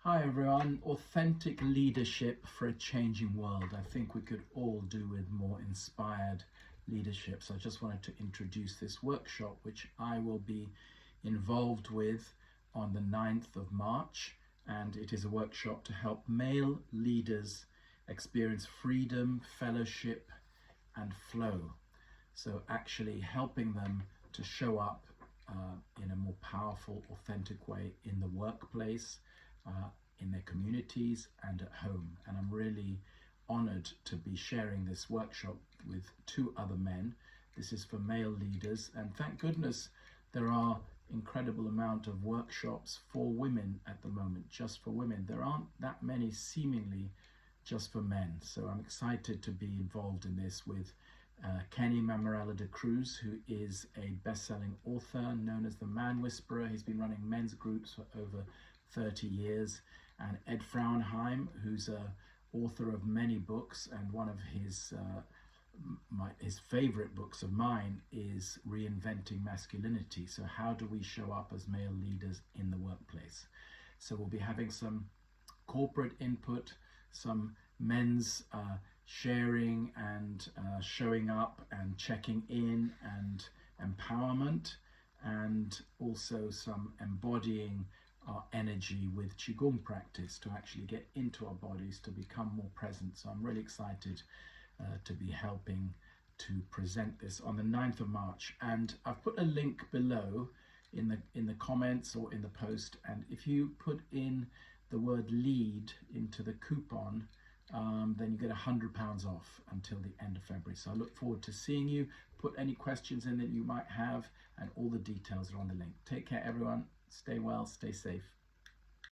Hi everyone, authentic leadership for a changing world. I think we could all do with more inspired leadership. So I just wanted to introduce this workshop, which I will be involved with on the 9th of March. And it is a workshop to help male leaders experience freedom, fellowship, and flow. So actually helping them to show up in a more powerful, authentic way in the workplace, in their communities and at home. And I'm really honored to be sharing this workshop with two other men. This is for male leaders, and thank goodness there are incredible amount of workshops for women at the moment, just for women. There aren't that many seemingly just for men. So I'm excited to be involved in this with Kenny Mamarella de Cruz, who is a best-selling author known as the Man Whisperer. He's been running men's groups for over 30 years. And Ed Frauenheim, who's a author of many books, and one of his favorite books of mine is Reinventing Masculinity. So how do we show up as male leaders in the workplace? So we'll be having some corporate input, some men's sharing and showing up and checking in and empowerment, and also some embodying our energy with Qigong practice to actually get into our bodies to become more present. So I'm really excited to be helping to present this on the 9th of March. And I've put a link below in the comments or in the post. And if you put in the word lead into the coupon, then you get £100 off until the end of February. So I look forward to seeing you. Put any questions in that you might have, and all the details are on the link. Take care, everyone. Stay well, stay safe.